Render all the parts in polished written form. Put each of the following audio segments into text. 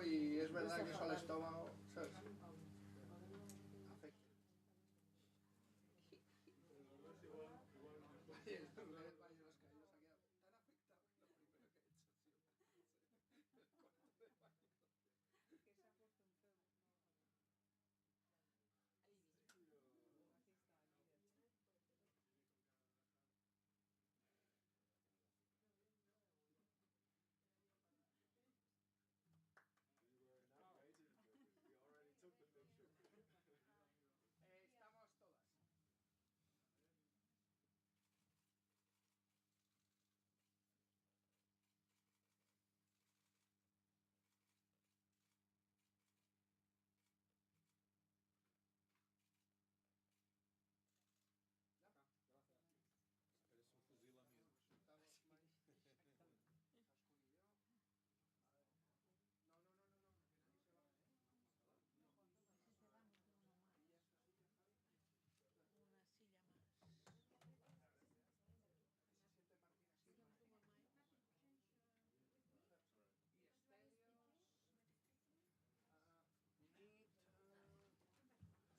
y es verdad que eso al estómago, ¿sabes? Afecta. Estamos todas.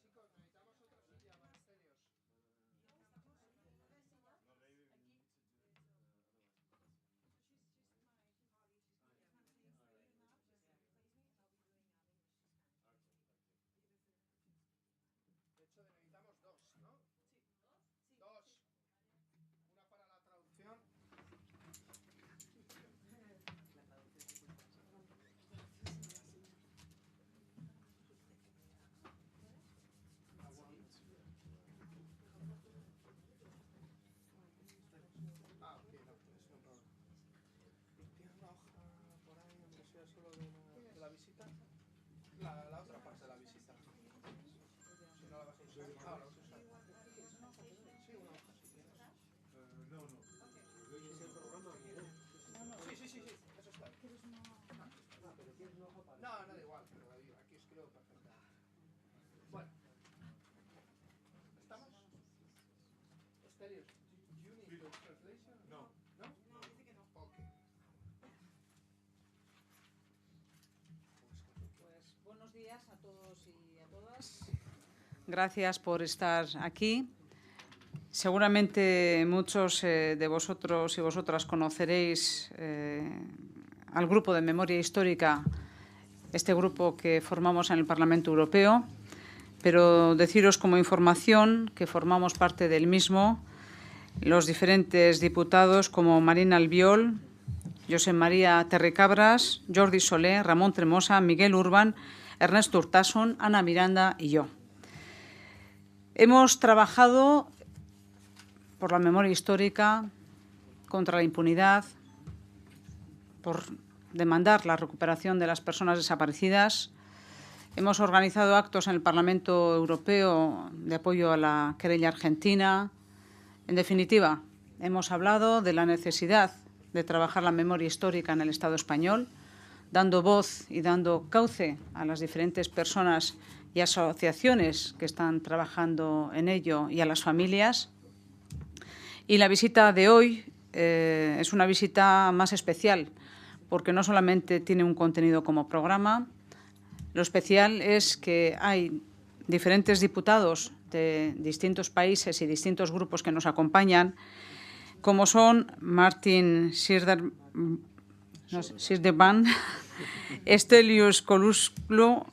Chicos, necesitamos otra silla para Estelios. De hecho, necesitamos dos, ¿no? Sí. Dos. Una para la traducción. Ah, ok, no, es un problema. ¿Tienes una hoja por ahí, aunque sea solo de la visita? La otra parte de la visita. Si no la vas a usar. Ah, la vas a usar. Sí, una hoja, si tienes. No. Sí, eso está. No, da igual, pero David, aquí escribo perfectamente. Bueno. ¿Estamos? Estelios, do you need the translation? No. ¿No? No, dice que no. Ok. Pues buenos días a todos y a todas. Gracias por estar aquí. Seguramente muchos de vosotros y vosotras conoceréis al Grupo de Memoria Histórica, este grupo que formamos en el Parlamento Europeo, pero deciros como información que formamos parte del mismo los diferentes diputados como Marina Albiol, José María Terricabras, Jordi Soler, Ramón Tremosa, Miguel Urban, Ernesto Urtasun, Ana Miranda y yo. Hemos trabajado por la memoria histórica, contra la impunidad, por demandar la recuperación de las personas desaparecidas. Hemos organizado actos en el Parlamento Europeo de apoyo a la querella argentina. En definitiva, hemos hablado de la necesidad de trabajar la memoria histórica en el Estado español, dando voz y dando cauce a las diferentes personas y asociaciones que están trabajando en ello y a las familias. Y la visita de hoy es una visita más especial, porque no solamente tiene un contenido como programa. Lo especial es que hay diferentes diputados de distintos países y distintos grupos que nos acompañan, como son Martin Schirdeban, Stelios Coluslo,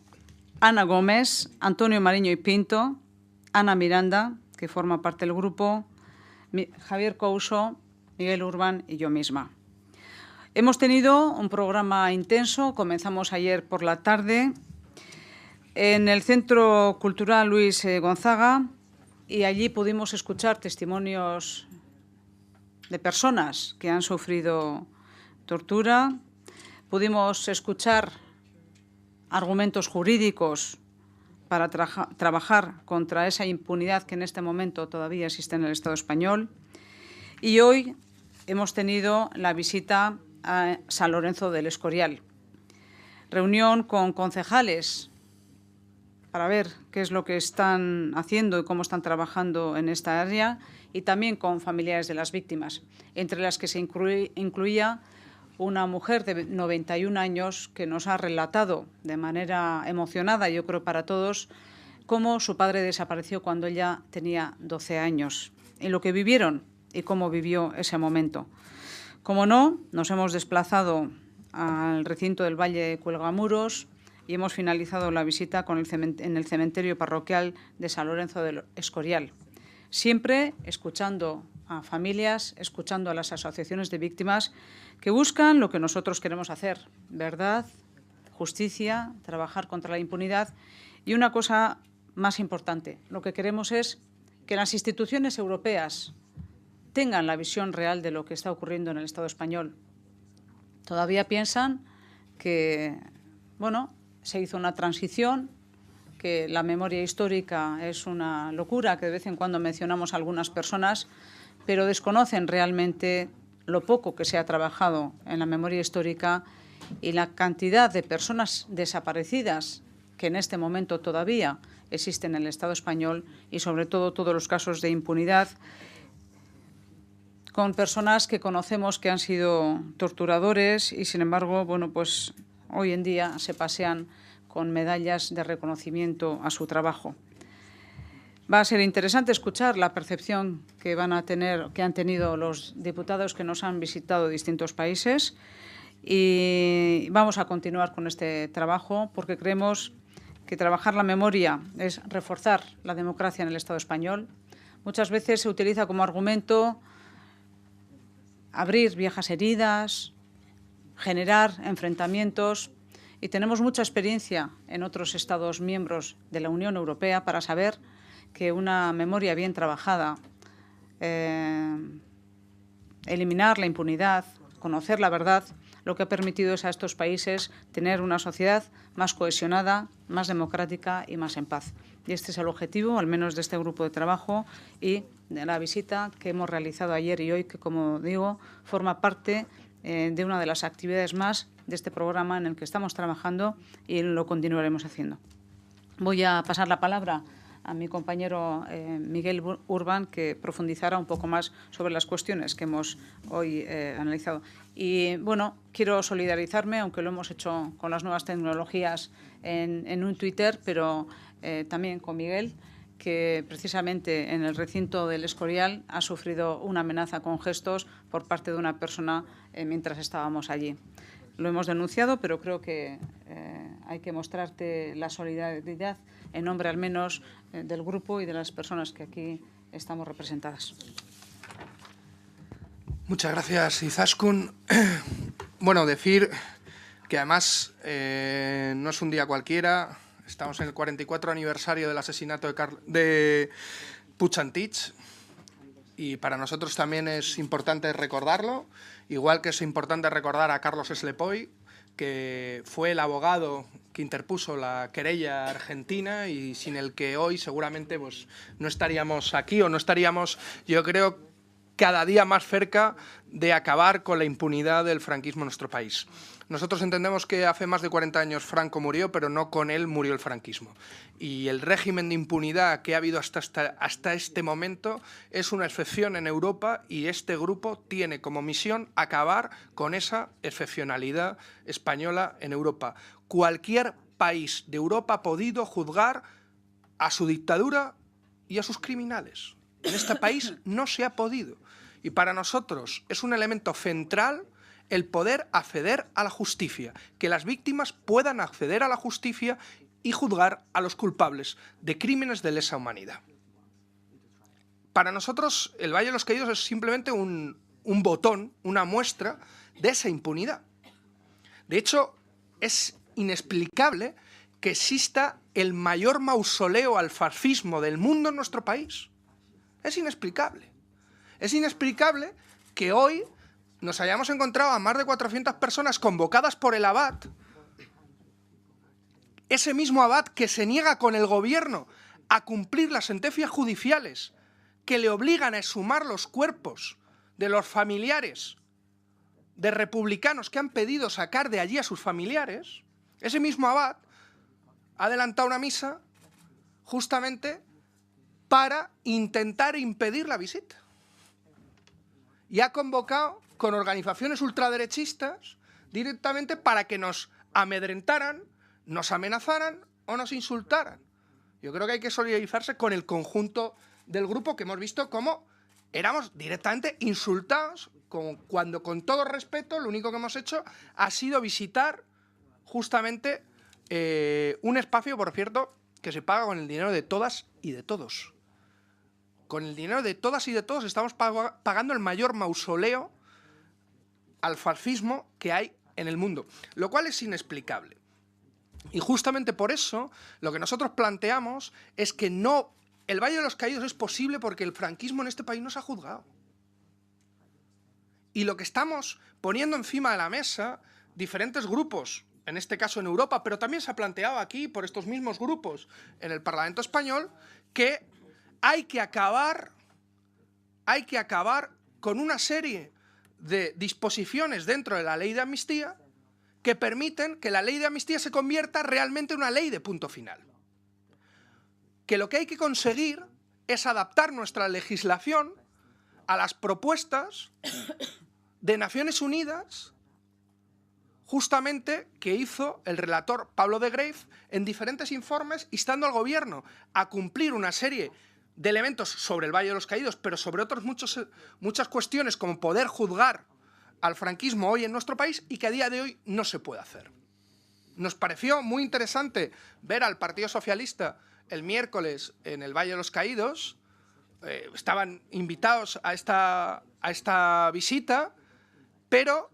Ana Gómez, Antonio Mariño y Pinto, Ana Miranda, que forma parte del grupo, Javier Couso, Miguel Urban y yo misma. Hemos tenido un programa intenso. Comenzamos ayer por la tarde en el Centro Cultural Luis Gonzaga y allí pudimos escuchar testimonios de personas que han sufrido tortura. Pudimos escuchar argumentos jurídicos para trabajar contra esa impunidad que en este momento todavía existe en el Estado español. Y hoy hemos tenido la visita a San Lorenzo del Escorial. Reunión con concejales para ver qué es lo que están haciendo y cómo están trabajando en esta área, y también con familiares de las víctimas, entre las que se incluía una mujer de 91 años que nos ha relatado de manera emocionada, yo creo para todos, cómo su padre desapareció cuando ella tenía 12 años y lo que vivieron y cómo vivió ese momento. Como no, nos hemos desplazado al recinto del Valle de Cuelgamuros y hemos finalizado la visita en el cementerio parroquial de San Lorenzo del Escorial. Siempre escuchando a familias, escuchando a las asociaciones de víctimas que buscan lo que nosotros queremos hacer: verdad, justicia, trabajar contra la impunidad. Y una cosa más importante, lo que queremos es que las instituciones europeas tengan la visión real de lo que está ocurriendo en el Estado español. Todavía piensan que, bueno, se hizo una transición, que la memoria histórica es una locura, que de vez en cuando mencionamos a algunas personas, pero desconocen realmente lo poco que se ha trabajado en la memoria histórica y la cantidad de personas desaparecidas que en este momento todavía existen en el Estado español y, sobre todo, todos los casos de impunidad con personas que conocemos que han sido torturadores y, sin embargo, bueno, pues hoy en día se pasean con medallas de reconocimiento a su trabajo. Va a ser interesante escuchar la percepción que han tenido los diputados que nos han visitado de distintos países, y vamos a continuar con este trabajo porque creemos que trabajar la memoria es reforzar la democracia en el Estado español. Muchas veces se utiliza como argumento abrir viejas heridas, generar enfrentamientos, y tenemos mucha experiencia en otros Estados miembros de la Unión Europea para saber que una memoria bien trabajada, eliminar la impunidad, conocer la verdad, lo que ha permitido es a estos países tener una sociedad más cohesionada, más democrática y más en paz. Y este es el objetivo, al menos de este grupo de trabajo y de la visita que hemos realizado ayer y hoy, que, como digo, forma parte de una de las actividades más de este programa en el que estamos trabajando y lo continuaremos haciendo. Voy a pasar la palabra a mi compañero Miguel Urbán, que profundizará un poco más sobre las cuestiones que hemos hoy analizado. Y, bueno, quiero solidarizarme, aunque lo hemos hecho con las nuevas tecnologías en un Twitter, pero también con Miguel, que precisamente en el recinto del Escorial ha sufrido una amenaza con gestos por parte de una persona mientras estábamos allí. Lo hemos denunciado, pero creo que hay que mostrarte la solidaridad en nombre, al menos, del grupo y de las personas que aquí estamos representadas. Muchas gracias, Izaskun. Bueno, decir que además no es un día cualquiera. Estamos en el 44 aniversario del asesinato de Puig Antich, y para nosotros también es importante recordarlo, igual que es importante recordar a Carlos Eslepoy, que fue el abogado que interpuso la querella argentina y sin el que hoy seguramente pues, no estaríamos aquí, o no estaríamos, yo creo, cada día más cerca de acabar con la impunidad del franquismo en nuestro país. Nosotros entendemos que hace más de 40 años Franco murió, pero no con él murió el franquismo. Y el régimen de impunidad que ha habido hasta este momento es una excepción en Europa, y este grupo tiene como misión acabar con esa excepcionalidad española en Europa. Cualquier país de Europa ha podido juzgar a su dictadura y a sus criminales. En este país no se ha podido. Y para nosotros es un elemento central el poder acceder a la justicia, que las víctimas puedan acceder a la justicia y juzgar a los culpables de crímenes de lesa humanidad. Para nosotros el Valle de los Caídos es simplemente un botón, una muestra de esa impunidad. De hecho, es inexplicable que exista el mayor mausoleo al fascismo del mundo en nuestro país. Es inexplicable. Es inexplicable que hoy nos hayamos encontrado a más de 400 personas convocadas por el abad, ese mismo abad que se niega con el gobierno a cumplir las sentencias judiciales que le obligan a exhumar los cuerpos de los familiares de republicanos que han pedido sacar de allí a sus familiares. Ese mismo abad ha adelantado una misa justamente para intentar impedir la visita. y ha convocado con organizaciones ultraderechistas directamente para que nos amedrentaran, nos amenazaran o nos insultaran. Yo creo que hay que solidarizarse con el conjunto del grupo, que hemos visto cómo éramos directamente insultados, cuando con todo respeto lo único que hemos hecho ha sido visitar justamente un espacio, por cierto, que se paga con el dinero de todas y de todos. Con el dinero de todas y de todos estamos pagando el mayor mausoleo al fascismo que hay en el mundo, lo cual es inexplicable. Y justamente por eso lo que nosotros planteamos es que no, el Valle de los Caídos es posible porque el franquismo en este país no se ha juzgado. Y lo que estamos poniendo encima de la mesa, diferentes grupos, en este caso en Europa, pero también se ha planteado aquí por estos mismos grupos en el Parlamento español, que hay que acabar con una serie de disposiciones dentro de la ley de amnistía que permiten que la ley de amnistía se convierta realmente en una ley de punto final. Que lo que hay que conseguir es adaptar nuestra legislación a las propuestas de Naciones Unidas, justamente que hizo el relator Pablo de Greiff en diferentes informes, instando al gobierno a cumplir una serie de elementos sobre el Valle de los Caídos, pero sobre otras muchas cuestiones, como poder juzgar al franquismo hoy en nuestro país, y que a día de hoy no se puede hacer. Nos pareció muy interesante ver al Partido Socialista el miércoles en el Valle de los Caídos. Estaban invitados a esta visita, pero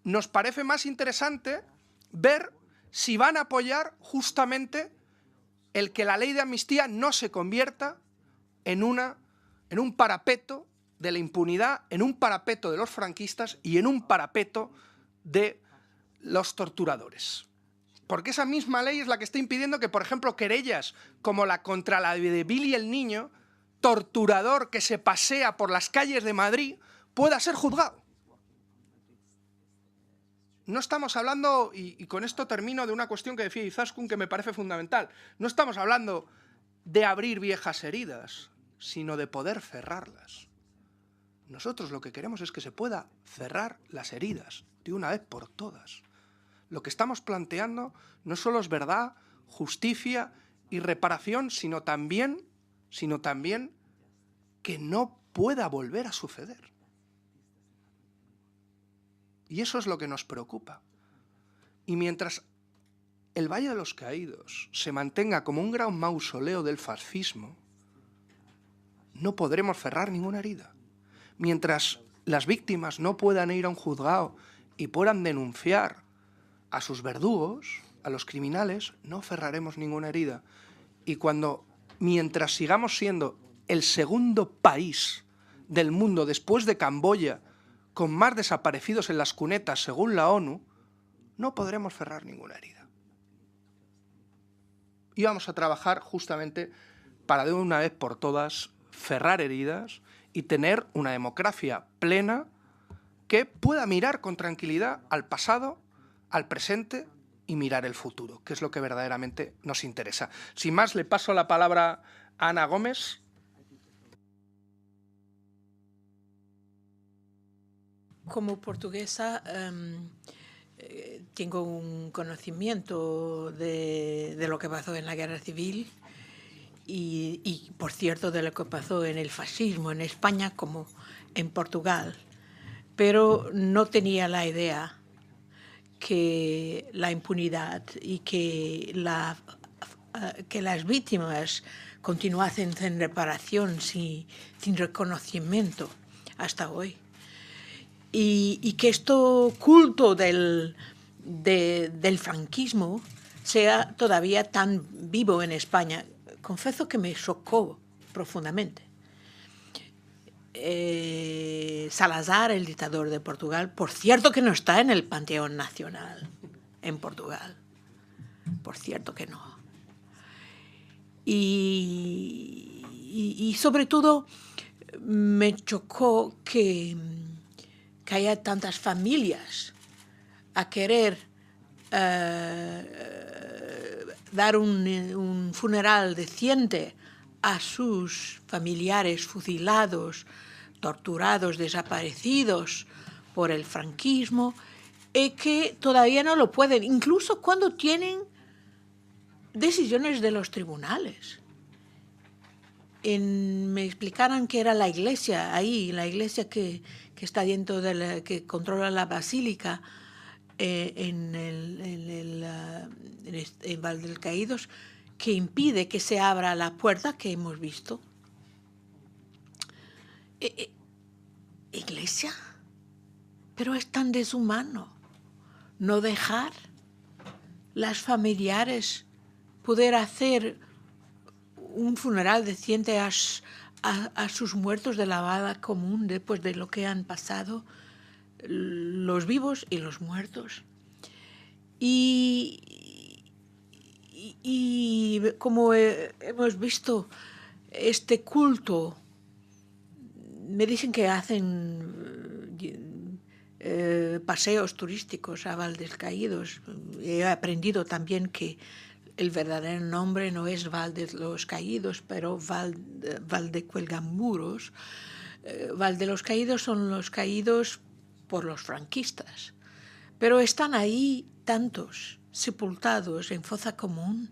nos parece más interesante ver si van a apoyar justamente el que la ley de amnistía no se convierta en un parapeto de la impunidad, en un parapeto de los franquistas y en un parapeto de los torturadores. Porque esa misma ley es la que está impidiendo que, por ejemplo, querellas como la contra la de Billy el Niño, torturador que se pasea por las calles de Madrid, pueda ser juzgado. No estamos hablando, y con esto termino, de una cuestión que decía Izaskun que me parece fundamental. No estamos hablando de abrir viejas heridas, sino de poder cerrarlas. Nosotros lo que queremos es que se pueda cerrar las heridas de una vez por todas. Lo que estamos planteando no solo es verdad, justicia y reparación, sino también que no pueda volver a suceder. Y eso es lo que nos preocupa. Y mientras el Valle de los Caídos se mantenga como un gran mausoleo del fascismo, no podremos cerrar ninguna herida. Mientras las víctimas no puedan ir a un juzgado y puedan denunciar a sus verdugos, a los criminales, no cerraremos ninguna herida. Y mientras sigamos siendo el segundo país del mundo después de Camboya con más desaparecidos en las cunetas según la ONU, no podremos cerrar ninguna herida. Y vamos a trabajar justamente para de una vez por todas cerrar heridas y tener una democracia plena que pueda mirar con tranquilidad al pasado, al presente y mirar el futuro, que es lo que verdaderamente nos interesa. Sin más, le paso la palabra a Ana Gómez. Como portuguesa tengo un conocimiento de lo que pasó en la guerra civil y, por cierto, de lo que pasó en el fascismo en España como en Portugal. Pero no tenía la idea que la impunidad y que las víctimas continuasen sin reparación, sin reconocimiento hasta hoy. Y que este culto del franquismo sea todavía tan vivo en España. Confieso que me chocó profundamente. Salazar, el dictador de Portugal, por cierto que no está en el Panteón Nacional en Portugal. Por cierto que no. Y sobre todo me chocó que haya tantas familias a querer dar un funeral decente a sus familiares fusilados torturados, desaparecidos por el franquismo, que todavía no lo pueden, incluso cuando tienen decisiones de los tribunales. Me explicaron que era la iglesia ahí, la iglesia que está dentro de que controla la basílica en Val del Caídos, que impide que se abra la puerta que hemos visto. Iglesia, pero es tan deshumano no dejar las familiares poder hacer un funeral decente a sus muertos de la bala común después de lo que han pasado los vivos y los muertos. Y como hemos visto este culto, me dicen que hacen paseos turísticos a Val del Caídos. He aprendido también que el verdadero nombre no es Val de los Caídos, pero Val de Cuelgamuros. Val de los Caídos son los caídos por los franquistas, pero están ahí tantos sepultados en fosa común,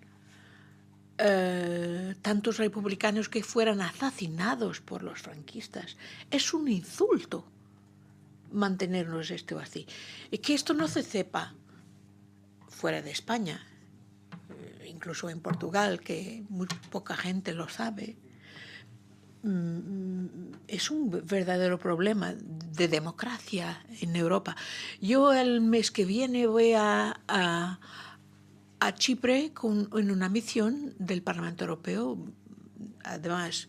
tantos republicanos que fueran asesinados por los franquistas. Es un insulto mantenernos esto así. Y que esto no se sepa fuera de España, incluso en Portugal, que muy poca gente lo sabe, es un verdadero problema de democracia en Europa. Yo el mes que viene voy a Chipre en una misión del Parlamento Europeo, además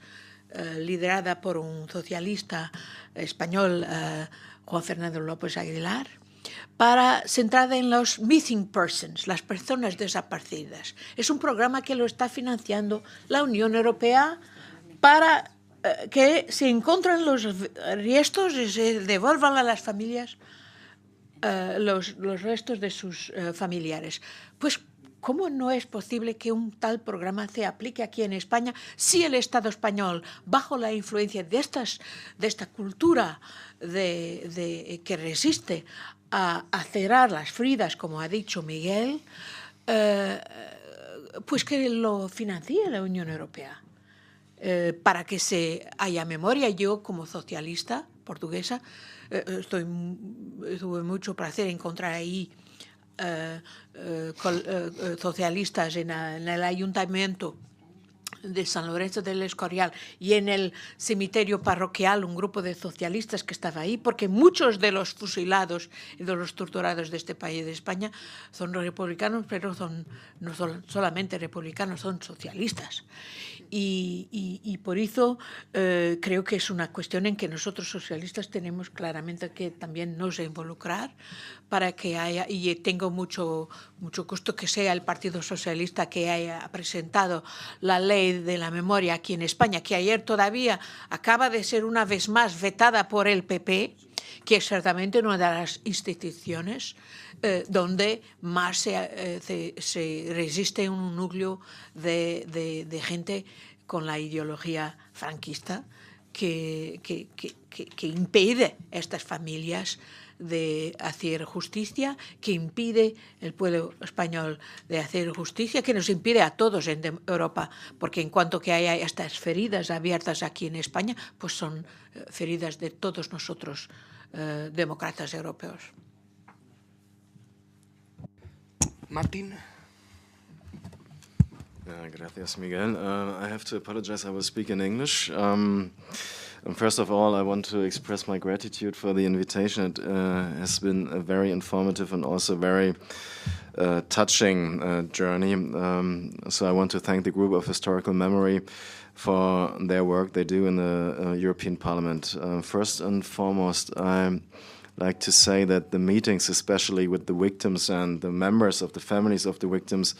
liderada por un socialista español, Juan Fernando López Aguilar, centrada en los missing persons, las personas desaparecidas. Es un programa que lo está financiando la Unión Europea para que se encuentren los restos y se devuelvan a las familias los restos de sus familiares. Pues, ¿cómo no es posible que un tal programa se aplique aquí en España si el Estado español, bajo la influencia de esta cultura que resiste a cerrar las feridas, como ha dicho Miguel, pues que lo financie la Unión Europea? Para que se haya memoria. Yo, como socialista portuguesa, tuve mucho placer encontrar ahí socialistas en el ayuntamiento de San Lorenzo del Escorial y en el cementerio parroquial, un grupo de socialistas que estaba ahí, porque muchos de los fusilados y de los torturados de este país, de España, son republicanos, pero no son solamente republicanos, son socialistas. Y por eso creo que es una cuestión en que nosotros socialistas tenemos claramente que también nos involucrar para que haya, y tengo mucho gusto que sea el Partido Socialista que haya presentado la ley de la memoria aquí en España, que ayer todavía acaba de ser una vez más vetada por el PP, que es certamente una de las instituciones donde más se resiste un núcleo de gente con la ideología franquista que impide a estas familias de hacer justicia, que impide el pueblo español de hacer justicia, que nos impide a todos en Europa, porque en cuanto que haya estas feridas abiertas aquí en España, pues son feridas de todos nosotros, demócratas europeos. Martín. Gracias, Miguel. I have to apologize, I will speak in English. First of all, I want to express my gratitude for the invitation. It has been a very informative and also very touching journey. So I want to thank the Group of Historical Memory for their work they do in the European Parliament. First and foremost, I like to say that the meetings, especially with the victims and the members of the families of the victims,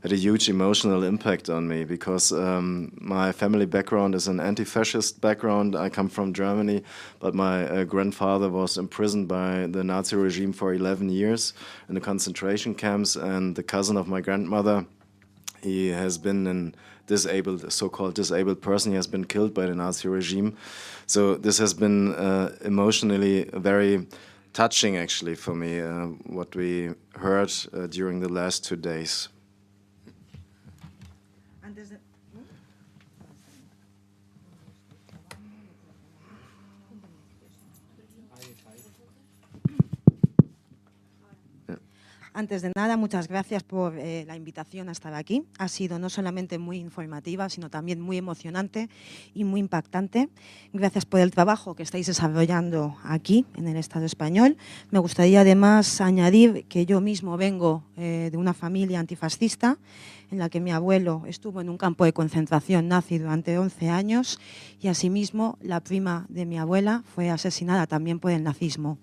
had a huge emotional impact on me because my family background is an anti-fascist background. I come from Germany, but my grandfather was imprisoned by the Nazi regime for 11 years in the concentration camps, and the cousin of my grandmother, he has been in disabled, so-called disabled person. He has been killed by the Nazi regime. So this has been emotionally very touching, actually, for me, what we heard during the last 2 days. Antes de nada, muchas gracias por la invitación a estar aquí. Ha sido no solamente muy informativa, sino también muy emocionante y muy impactante. Gracias por el trabajo que estáis desarrollando aquí, en el Estado español. Me gustaría además añadir que yo mismo vengo de una familia antifascista, en la que mi abuelo estuvo en un campo de concentración nazi durante 11 años y asimismo la prima de mi abuela fue asesinada también por el nazismo.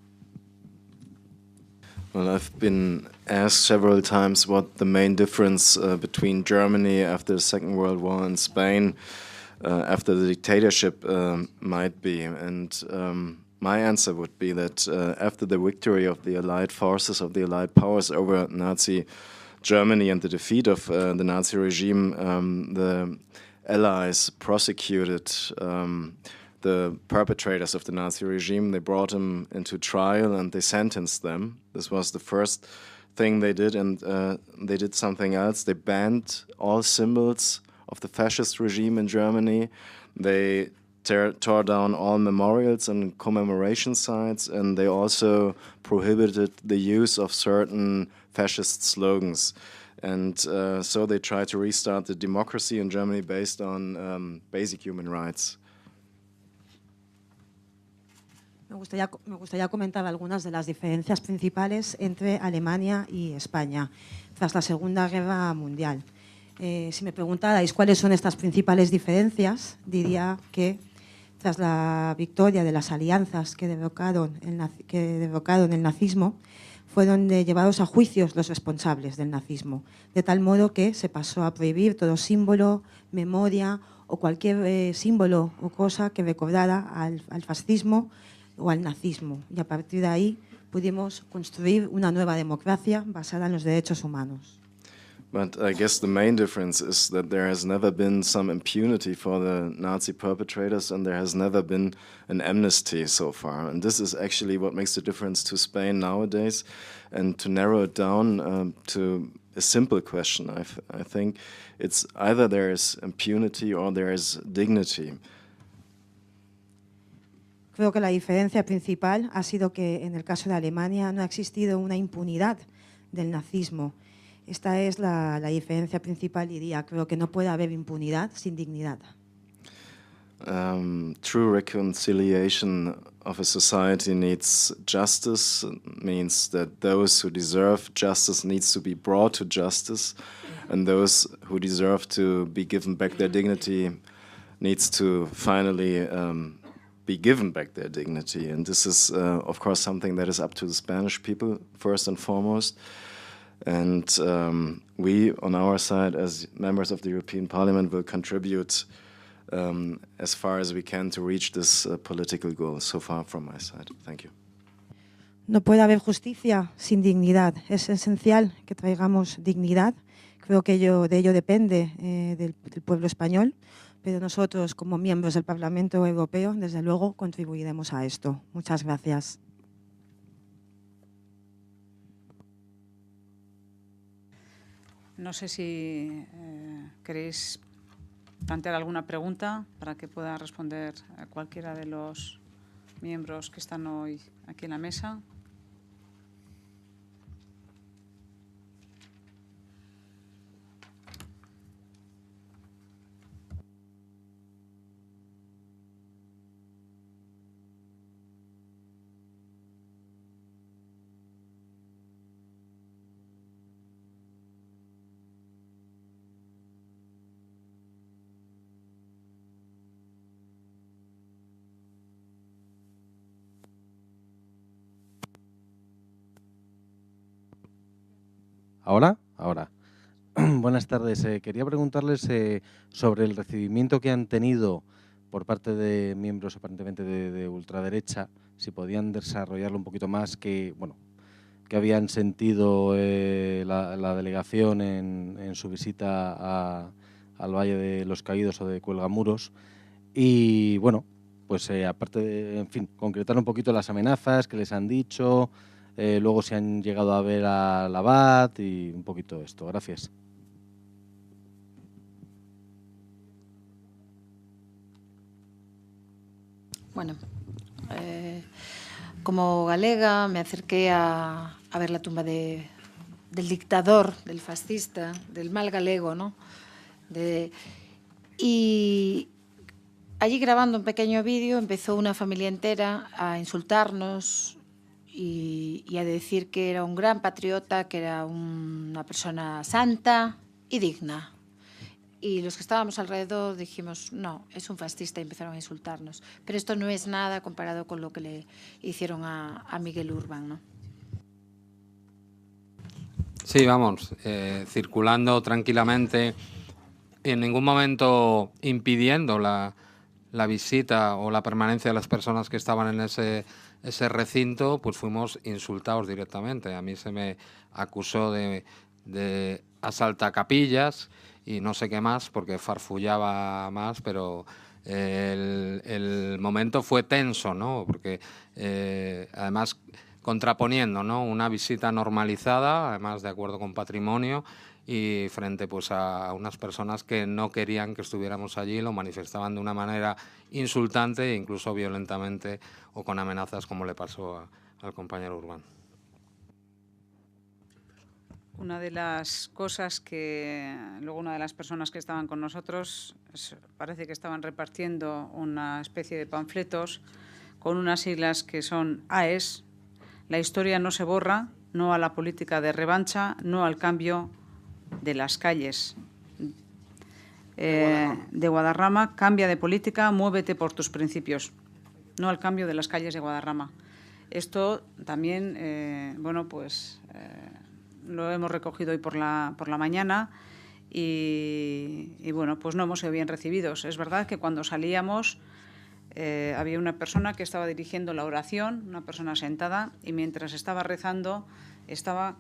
Well, I've been asked several times what the main difference between Germany after the Second World War and Spain after the dictatorship might be. And my answer would be that after the victory of the Allied forces, of the Allied powers over Nazi Germany and the defeat of the Nazi regime, the Allies prosecuted the perpetrators of the Nazi regime. They brought them into trial and they sentenced them. This was the first thing they did, and they did something else. They banned all symbols of the fascist regime in Germany. They tore down all memorials and commemoration sites, and they also prohibited the use of certain fascist slogans. And so they tried to restart the democracy in Germany based on basic human rights. Me gustaría comentar algunas de las diferencias principales entre Alemania y España tras la Segunda Guerra Mundial. Si me preguntarais cuáles son estas principales diferencias, diría que tras la victoria de las alianzas que derrocaron el nazismo, fueron llevados a juicios los responsables del nazismo, de tal modo que se pasó a prohibir todo símbolo, memoria o cualquier símbolo o cosa que recordara al fascismo o al nazismo, y a partir de ahí pudimos construir una nueva democracia basada en los derechos humanos. But I guess the main difference is that there has never been some impunity for the Nazi perpetrators, and there has never been an amnesty so far. And this is actually what makes the difference to Spain nowadays. And to narrow it down to a simple question, I think it's either there is impunity or there is dignity. Creo que la diferencia principal ha sido que en el caso de Alemania no ha existido una impunidad del nazismo. Esta es la diferencia principal, diría. Creo que no puede haber impunidad sin dignidad. True reconciliation of a society needs justice. It means that those who deserve justice needs to be brought to justice, and those who deserve to be given back their dignity needs to finally be given back their dignity. And this is, of course, something that is up to the Spanish people, first and foremost. And we, on our side, as members of the European Parliament, will contribute as far as we can to reach this political goal. So far from my side. Thank you. No puede haber justicia sin dignidad. Es esencial que traigamos dignidad. Creo que de ello depende del pueblo español, pero nosotros, como miembros del Parlamento Europeo, desde luego contribuiremos a esto. Muchas gracias. No sé si queréis plantear alguna pregunta para que pueda responder a cualquiera de los miembros que están hoy aquí en la mesa. ¿Ahora? Ahora. Buenas tardes. Quería preguntarles sobre el recibimiento que han tenido por parte de miembros aparentemente de ultraderecha, si podían desarrollarlo un poquito más, que habían sentido la delegación en su visita al Valle de los Caídos o de Cuelgamuros. Y bueno, pues aparte de, en fin, concretar un poquito las amenazas que les han dicho, luego si han llegado a ver al abad y un poquito esto. Gracias. Bueno, como galega me acerqué a ver la tumba del dictador, del fascista, del mal galego, ¿no? Y allí, grabando un pequeño vídeo, empezó una familia entera a insultarnos y a decir que era un gran patriota, que era una persona santa y digna. Y los que estábamos alrededor dijimos, no, es un fascista, y empezaron a insultarnos. Pero esto no es nada comparado con lo que le hicieron a Miguel Urbán, ¿no? Sí, vamos, circulando tranquilamente, en ningún momento impidiendo la visita o la permanencia de las personas que estaban en ese recinto, pues fuimos insultados directamente. A mí se me acusó de asaltacapillas y no sé qué más, porque farfullaba más, pero el momento fue tenso, ¿no? Porque además contraponiendo, ¿no?, una visita normalizada, además de acuerdo con patrimonio, y frente pues a unas personas que no querían que estuviéramos allí, lo manifestaban de una manera insultante e incluso violentamente o con amenazas, como le pasó al compañero Urbán. Una de las cosas que luego una de las personas que estaban con nosotros parece que estaban repartiendo una especie de panfletos con unas siglas que son AES: la historia no se borra, no a la política de revancha, no al cambio de las calles de Guadarrama, cambia de política, muévete por tus principios, no al cambio de las calles de Guadarrama. Esto también, bueno, pues lo hemos recogido hoy por la mañana y bueno, pues no hemos sido bien recibidos. Es verdad que cuando salíamos había una persona que estaba dirigiendo la oración, una persona sentada, y mientras estaba rezando estaba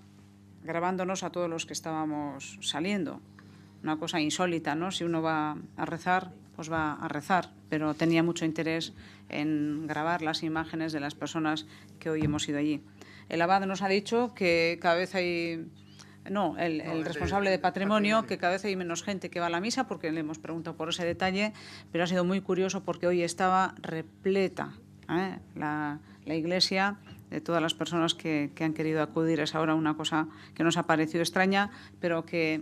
grabándonos a todos los que estábamos saliendo. Una cosa insólita, ¿no? Si uno va a rezar, pues va a rezar, pero tenía mucho interés en grabar las imágenes de las personas que hoy hemos ido allí. El abad nos ha dicho que cada vez hay... No, el responsable de patrimonio, que cada vez hay menos gente que va a la misa, porque le hemos preguntado por ese detalle, pero ha sido muy curioso porque hoy estaba repleta la iglesia de todas las personas que han querido acudir. Es ahora una cosa que nos ha parecido extraña, pero que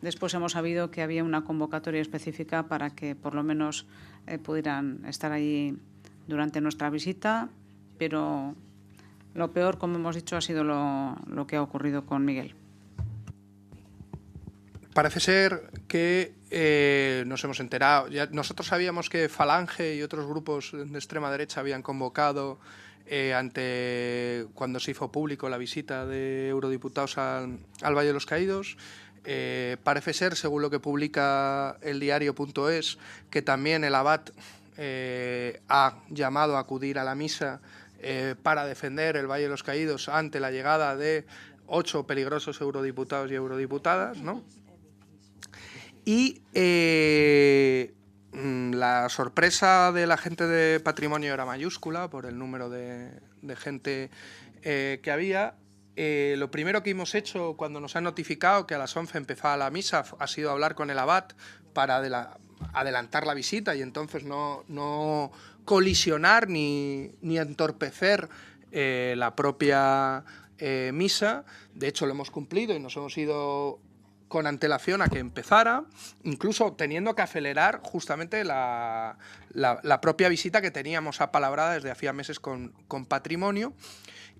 después hemos sabido que había una convocatoria específica para que por lo menos pudieran estar allí durante nuestra visita, pero lo peor, como hemos dicho, ha sido lo que ha ocurrido con Miguel. Parece ser que nos hemos enterado. Nosotros sabíamos que Falange y otros grupos de extrema derecha habían convocado cuando se hizo público la visita de eurodiputados al Valle de los Caídos. Parece ser, según lo que publica el diario.es, que también el abad ha llamado a acudir a la misa para defender el Valle de los Caídos ante la llegada de 8 peligrosos eurodiputados y eurodiputadas, ¿no? Y la sorpresa de la gente de patrimonio era mayúscula por el número de gente que había. Lo primero que hemos hecho cuando nos han notificado que a las 11 empezaba la misa ha sido hablar con el abad para adelantar la visita y entonces no colisionar ni entorpecer la propia misa. De hecho, lo hemos cumplido y nos hemos ido con antelación a que empezara, incluso teniendo que acelerar justamente la propia visita que teníamos apalabrada desde hacía meses con patrimonio.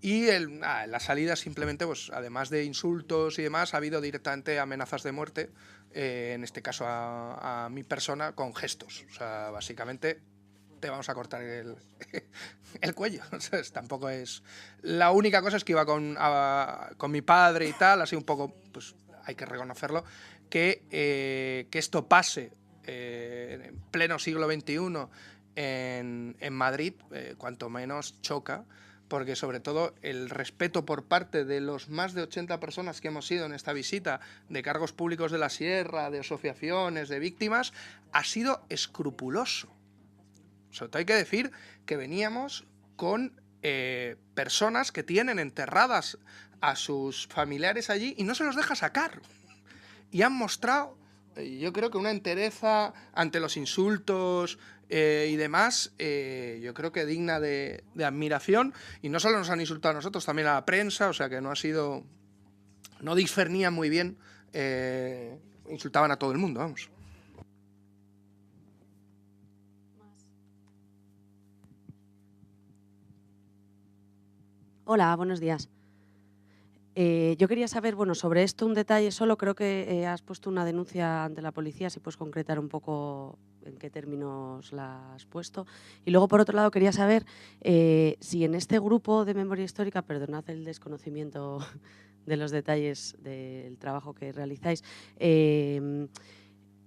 Y en la salida simplemente, pues además de insultos y demás, ha habido directamente amenazas de muerte, en este caso a mi persona, con gestos. O sea, básicamente te vamos a cortar el cuello. O sea, tampoco es... La única cosa es que iba con mi padre y tal, así un poco, pues hay que reconocerlo, que esto pase en pleno siglo XXI en Madrid, cuanto menos choca, porque sobre todo el respeto por parte de los más de 80 personas que hemos ido en esta visita, de cargos públicos de la Sierra, de asociaciones, de víctimas, ha sido escrupuloso. Sobre todo hay que decir que veníamos con personas que tienen enterradas a sus familiares allí y no se los deja sacar. Y han mostrado, yo creo que una entereza ante los insultos y demás, yo creo que digna de admiración. Y no solo nos han insultado a nosotros, también a la prensa, o sea que no ha sido... No discernían muy bien, insultaban a todo el mundo, vamos. Hola, buenos días. Yo quería saber, bueno, sobre esto un detalle solo, creo que has puesto una denuncia ante la policía, si puedes concretar un poco en qué términos la has puesto. Y luego, por otro lado, quería saber si en este grupo de memoria histórica, perdonad el desconocimiento de los detalles del trabajo que realizáis,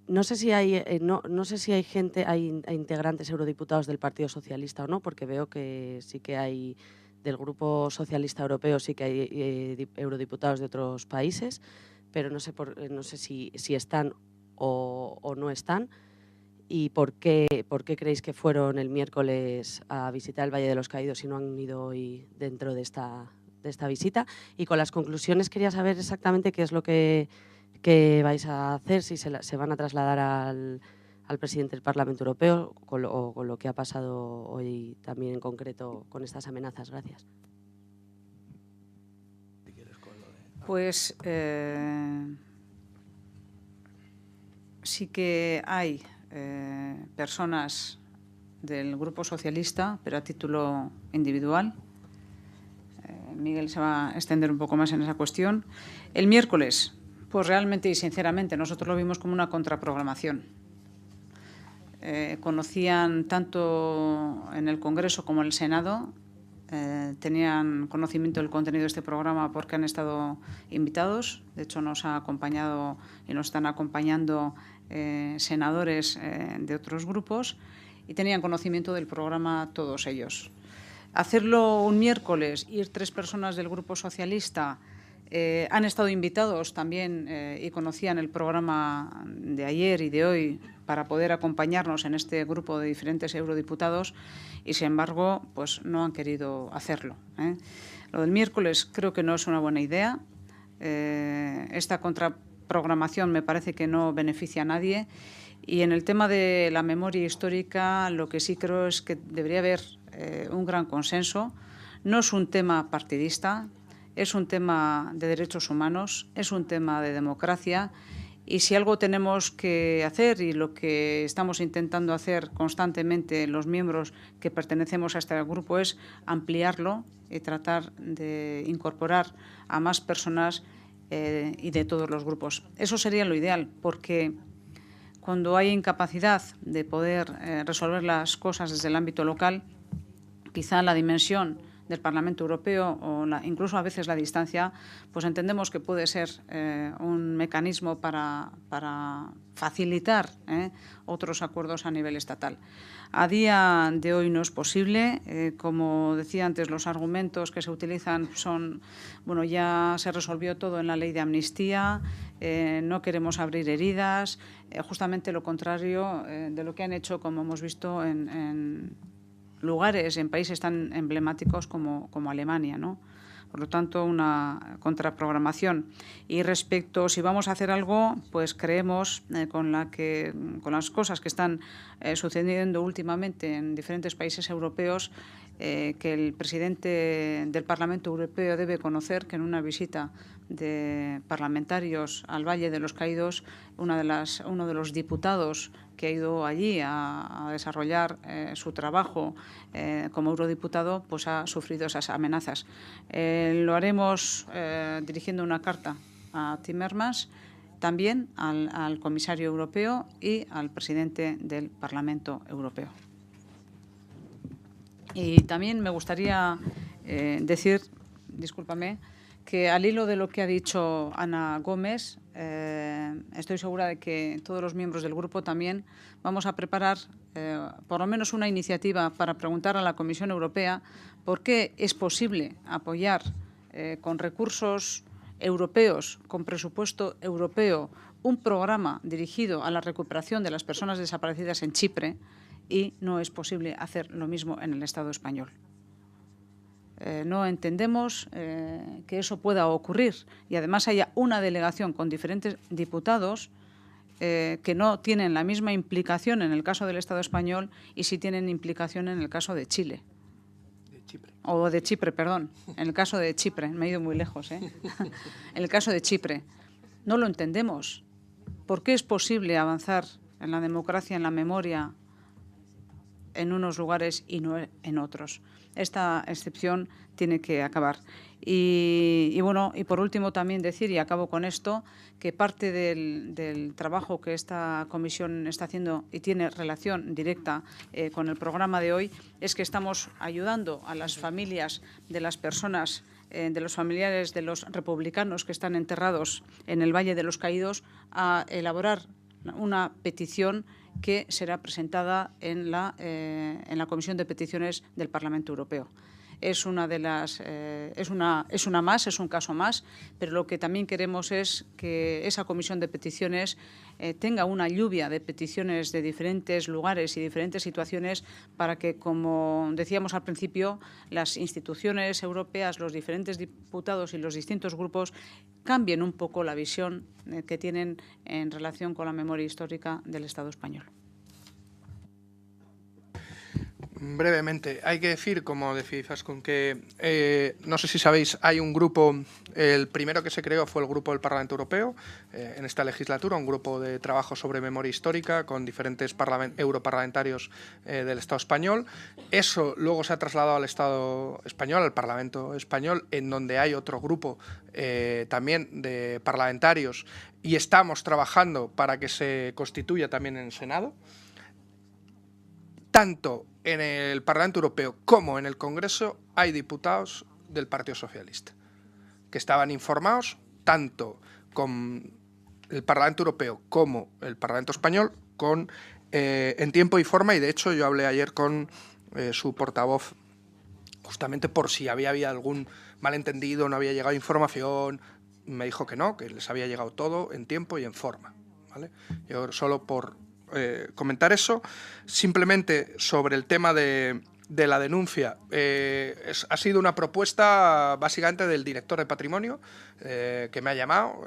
no sé si hay, no sé si hay gente, hay integrantes eurodiputados del Partido Socialista o no, porque veo que sí que hay... Del Grupo Socialista Europeo sí que hay eurodiputados de otros países, pero no sé si están o no están. ¿Y por qué creéis que fueron el miércoles a visitar el Valle de los Caídos y no han ido hoy dentro de esta visita? Y con las conclusiones quería saber exactamente qué es lo que vais a hacer, si se van a trasladar al presidente del Parlamento Europeo con lo que ha pasado hoy también en concreto con estas amenazas. Gracias. Pues sí que hay personas del Grupo Socialista, pero a título individual. Miguel se va a extender un poco más en esa cuestión. El miércoles, pues realmente y sinceramente, nosotros lo vimos como una contraprogramación. Conocían tanto en el Congreso como en el Senado, tenían conocimiento del contenido de este programa porque han estado invitados. De hecho, nos ha acompañado y nos están acompañando senadores de otros grupos y tenían conocimiento del programa todos ellos. Hacerlo un miércoles, ir 3 personas del Grupo Socialista, han estado invitados también y conocían el programa de ayer y de hoy para poder acompañarnos en este grupo de diferentes eurodiputados y, sin embargo, pues no han querido hacerlo. Lo del miércoles creo que no es una buena idea. Esta contraprogramación me parece que no beneficia a nadie. Y en el tema de la memoria histórica, lo que sí creo es que debería haber un gran consenso. No es un tema partidista, es un tema de derechos humanos, es un tema de democracia. Y si algo tenemos que hacer, y lo que estamos intentando hacer constantemente los miembros que pertenecemos a este grupo, es ampliarlo y tratar de incorporar a más personas y de todos los grupos. Eso sería lo ideal, porque cuando hay incapacidad de poder resolver las cosas desde el ámbito local, quizá la dimensión del Parlamento Europeo o incluso a veces la distancia, pues entendemos que puede ser un mecanismo para facilitar otros acuerdos a nivel estatal. A día de hoy no es posible. Como decía antes, los argumentos que se utilizan son, bueno, ya se resolvió todo en la ley de amnistía, no queremos abrir heridas, justamente lo contrario de lo que han hecho, como hemos visto en lugares, en países tan emblemáticos como Alemania, ¿no? Por lo tanto, una contraprogramación. Y respecto, si vamos a hacer algo, pues creemos con las cosas que están sucediendo últimamente en diferentes países europeos, que el presidente del Parlamento Europeo debe conocer que en una visita de parlamentarios al Valle de los Caídos, uno de los diputados que ha ido allí a desarrollar su trabajo como eurodiputado, pues ha sufrido esas amenazas. Lo haremos dirigiendo una carta a Timmermans, también al comisario europeo y al presidente del Parlamento Europeo. Y también me gustaría decir, discúlpame, que al hilo de lo que ha dicho Ana Gómez, estoy segura de que todos los miembros del grupo también vamos a preparar por lo menos una iniciativa para preguntar a la Comisión Europea por qué es posible apoyar con recursos europeos, con presupuesto europeo, un programa dirigido a la recuperación de las personas desaparecidas en Chipre y no es posible hacer lo mismo en el Estado español. No entendemos que eso pueda ocurrir y además haya una delegación con diferentes diputados que no tienen la misma implicación en el caso del Estado español y sí tienen implicación en el caso de Chile. O de Chipre, perdón. En el caso de Chipre, me he ido muy lejos, ¿eh? En el caso de Chipre, no lo entendemos. ¿Por qué es posible avanzar en la democracia, en la memoria, en unos lugares y no en otros? Esta excepción tiene que acabar. Y bueno, y por último también decir, y acabo con esto, que parte del trabajo que esta comisión está haciendo y tiene relación directa con el programa de hoy es que estamos ayudando a las familias de las personas, de los familiares de los republicanos que están enterrados en el Valle de los Caídos a elaborar una petición que será presentada en la Comisión de Peticiones del Parlamento Europeo. Es una de las, es un caso más, pero lo que también queremos es que esa comisión de peticiones tenga una lluvia de peticiones de diferentes lugares y diferentes situaciones para que, como decíamos al principio, las instituciones europeas, los diferentes diputados y los distintos grupos cambien un poco la visión que tienen en relación con la memoria histórica del Estado español. Brevemente, hay que decir, como decía Izaskun, que no sé si sabéis, hay un grupo, el primero que se creó fue el Grupo del Parlamento Europeo en esta legislatura, un grupo de trabajo sobre memoria histórica con diferentes europarlamentarios del Estado español. Eso luego se ha trasladado al Estado español, al Parlamento español, en donde hay otro grupo también de parlamentarios y estamos trabajando para que se constituya también en el Senado. Tanto en el Parlamento Europeo como en el Congreso hay diputados del Partido Socialista que estaban informados tanto con el Parlamento Europeo como el Parlamento Español en tiempo y forma, y de hecho yo hablé ayer con su portavoz justamente por si había algún malentendido, no había llegado información. Me dijo que no, que les había llegado todo en tiempo y en forma, ¿vale? Yo solo por comentar eso. Simplemente sobre el tema de la denuncia, ha sido una propuesta básicamente del director de Patrimonio que me ha llamado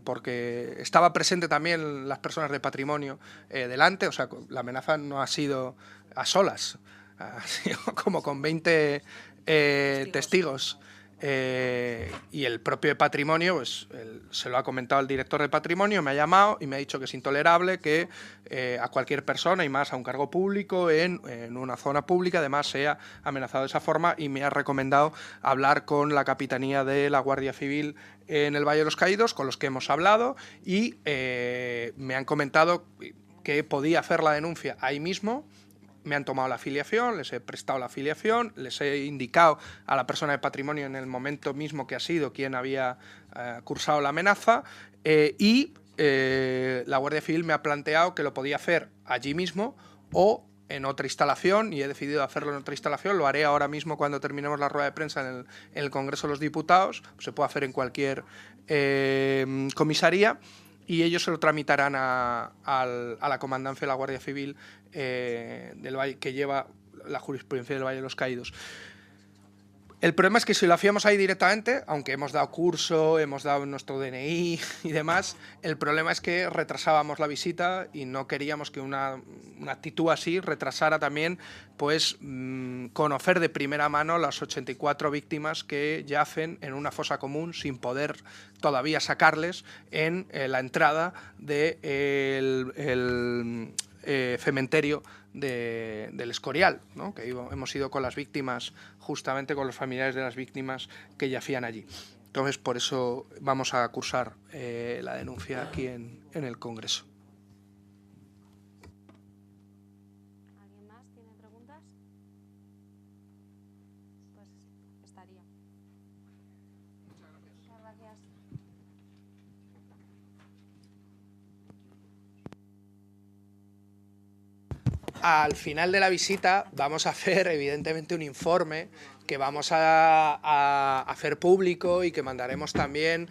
porque estaba presente también las personas de Patrimonio delante. O sea, la amenaza no ha sido a solas, ha sido como con 20 testigos. Y el propio de Patrimonio, pues, se lo ha comentado el director de Patrimonio, me ha llamado y me ha dicho que es intolerable que a cualquier persona, y más a un cargo público, en una zona pública, además sea amenazado de esa forma, y me ha recomendado hablar con la Capitanía de la Guardia Civil en el Valle de los Caídos, con los que hemos hablado, y me han comentado que podía hacer la denuncia ahí mismo. Me han tomado la afiliación, les he prestado la afiliación, les he indicado a la persona de Patrimonio en el momento mismo que ha sido quien había cursado la amenaza, y la Guardia Civil me ha planteado que lo podía hacer allí mismo o en otra instalación, y he decidido hacerlo en otra instalación. Lo haré ahora mismo cuando terminemos la rueda de prensa en el Congreso de los Diputados. Se puede hacer en cualquier comisaría, y ellos se lo tramitarán a la Comandancia de la Guardia Civil del Valle, que lleva la jurisprudencia del Valle de los Caídos. El problema es que si lo hacíamos ahí directamente, aunque hemos dado curso, hemos dado nuestro DNI y demás, el problema es que retrasábamos la visita y no queríamos que una actitud así retrasara también, pues, conocer de primera mano las 84 víctimas que yacen en una fosa común sin poder todavía sacarles en la entrada del cementerio del Escorial, ¿no? Que hemos ido con las víctimas, justamente con los familiares de las víctimas que yacían allí. Entonces, por eso vamos a cursar la denuncia aquí en el Congreso. ¿Alguien más tiene preguntas? Pues estaría. Al final de la visita vamos a hacer evidentemente un informe que vamos a hacer público y que mandaremos también